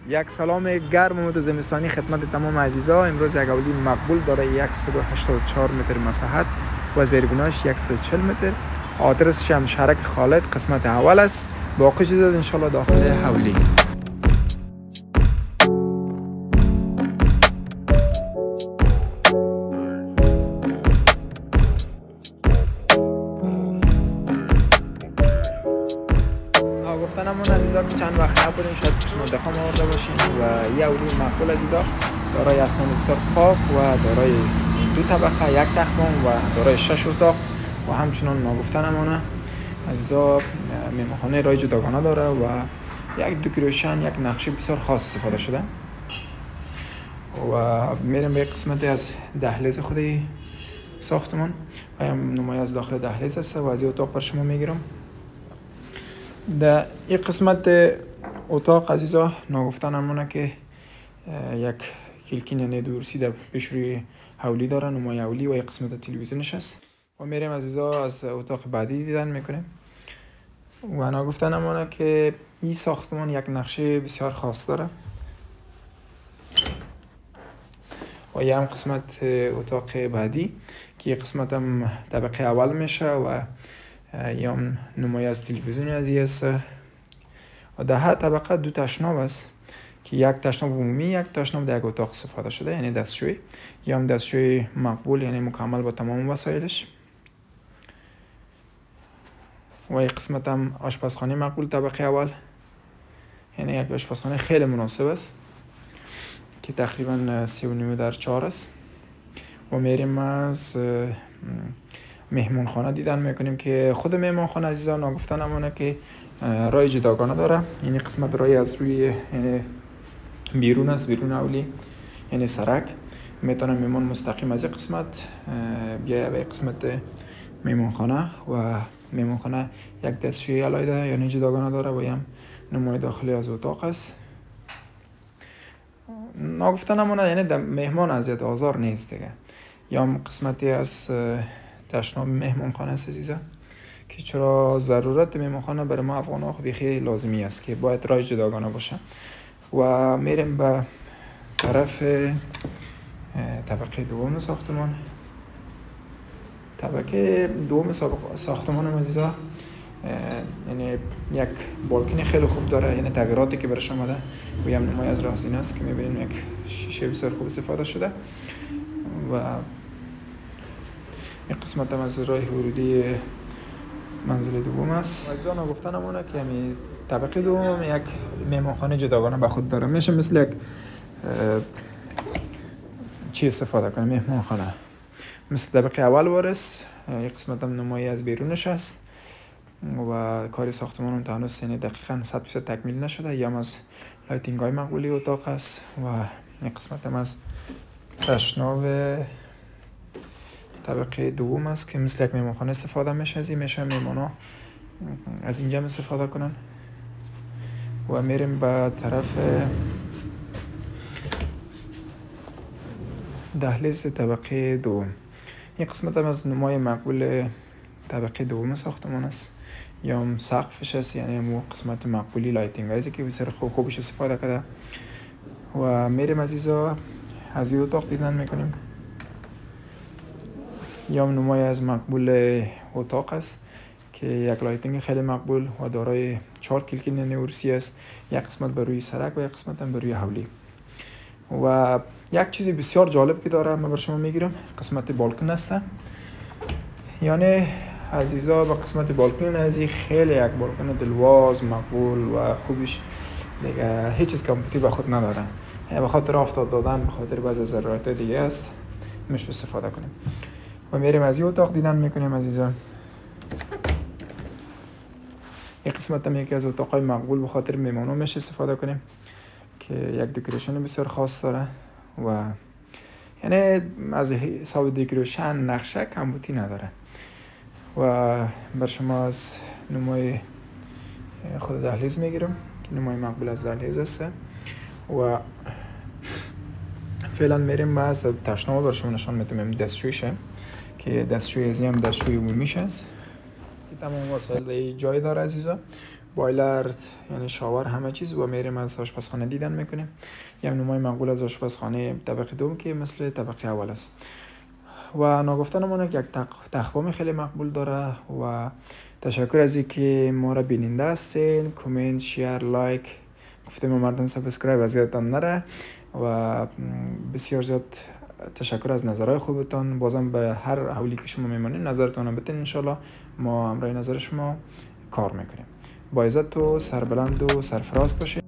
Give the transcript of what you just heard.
یک سلام گرم و زمستانی خدمت تمام عزیزا. امروز یک اولی مقبول داره 184 متر مساحت و زیربناش 140 متر. آدرسش هم شرک خالد قسمت اول است. باقی چیزا انشالله داخل حولی. گفتنمون عزیزا که چند وقت نبودیم، شاید پیش مدقام آورده باشیم و یه اولی مقبول عزیزا دارای اسنان بسیار پاک و دارای 2 طبقه، 1 تخمون و دارای 6 اتاق و همچنان گفتنمون عزیزا مهمانخانه رای جداگانه داره و یک دکوریشن، یک نقشه بسیار خاص استفاده شده. و میرم به قسمتی از دهلیز خودی ساختمان و نمای از داخل دهلیز است و از این اتاق بر شما میگیرم. در این قسمت اتاق عزیزا نگفتنمونه که یک کلکین دورسی در پیش روی حولی داره، نمای حولی و یک قسمت تلویزیونش است و میریم عزیزا از اتاق بعدی دیدن میکنیم. و نگفتنمونه که این ساختمان یک نقشه بسیار خاص داره و یه هم قسمت اتاق بعدی که یک قسمت هم طبقه اول میشه و یا نمای از تلویزیون از است و در هر طبقه 2 تشناب است که یک تشناب عمومی، یک تشناب در یک اتاق استفاده شده، یعنی دستشویی یا هم دستشویی مقبول، یعنی مکمل با تمام وسایلش. و یک قسمت هم آشپزخانه مقبول طبقه اول، یعنی یک آشپزخانه خیلی مناسب است که تقریبا 3.5x4 است. و میریم از مهمانخانه دیدن میکنیم که خود مهمانخانه عزیزان نگفتنمونه که رای جداگانه داره، یعنی قسمت رای از روی یعنی بیرون است، بیرون اولی یعنی سرک میتونه مهمان مستقیم از این قسمت بیایه به قسمت مهمانخانه و مهمانخانه یک دستشویی علیحده یعنی جداگانه داره و هم نمای داخلی از اتاق است. نگفتنمونه یعنی مهمان اذیت آزار نیست دیگه. یا هم قسمتی از تشناب مهمانخانه است عزیزا که چرا ضرورت مهمانخانه برای ما افغان ها خیلی لازمی است که باید رای جداگانه باشه. و میریم به طرف طبقه دوم ساختمان. طبقه دوم ساختمان عزیزا یعنی یک بالکن خیلی خوب داره، یعنی تغییراتی که برش آمده و هم نمای از راهزینه است که میبینیم یک شیشه بسیار خوب استفاده شده و این قسمت هم از راه ورودی منزل دوم است. عزیزان گفتنمونه که همین طبقه دوم یک مهمانخانه جداگانه به خود داره، میشه مثل یک چی استفاده کنه مهمانخانه مثل طبقه اول وارس. یک قسمت هم نمایی از بیرونش است و کاری ساختمان هم هنوز دقیقاً 100% تکمیل نشده. یا هم از لایتینگ های مقبولی اتاق است و یک قسمت هم از تشناب طبقه دوم است که مثل یک مهمانخانه استفاده میشه. از این میشه مهمانا از اینجا استفاده کنن. و میریم به طرف دهلیز طبقه دوم. این قسمت هم از نمای مقبول طبقه دوم ساختمان است یا هم سقفش است، یعنی مو قسمت مقبولی لایتینگ هایی که بسیار خوبش استفاده کرده. و میریم عزیزا از این اتاق دیدن میکنیم. یا نمای از مقبول اتاق است که یک لایتینگ خیلی مقبول و دارای 4 کلکین نورسی است، یک قسمت بر روی سرک و یک قسمت هم بر روی حولی. و یک چیزی بسیار جالب که داره من بر شما میگیرم قسمت بالکن است. یعنی عزیزا به قسمت بالکن ازی خیلی یک بالکن دلواز مقبول و خوبش دیگه هیچ چیز کمپیوتری به خود نداره، یعنی به خاطر آفتاب دادن، به خاطر بعضی ضرورت دیگه است میشه استفاده کنیم. و میریم از این اتاق دیدن میکنیم عزیزا. این قسمت هم یکی از اتاقای مقبول به خاطر میمانو میشه استفاده کنیم که یک دکوریشن بسیار خاص داره و یعنی از حساب دکوریشن نقشه کمبوتی نداره. و بر شما از نمای خود دهلیز میگیرم که نمای مقبول از دهلیز است و فعلا میریم از تشناب بر شما نشان میتونیم دستشویشه که دستشوی ازی هم دستشوی عمومیش است که تمام وسایل جای داره عزیزا بایلر یعنی شاور همه چیز و میریم از آشپزخانه دیدن میکنیم. یه نمای مقبول از آشپزخانه طبقه دوم که مثل طبقه اول است و نگفتنمونه که یک تخمام خیلی مقبول داره و تشکر از اینکه ما را بیننده هستین. کامنت، شیر، لایک، گفتم مردم سابسکرایب از یادتان نره و بسیار زیاد تشکر از نظرهای خوبتان. بازم به هر حولی که شما میمونین نظرتون بتین، انشالله ما همراه نظر شما کار میکنیم. با عزت و سربلند و سرفراز باشید.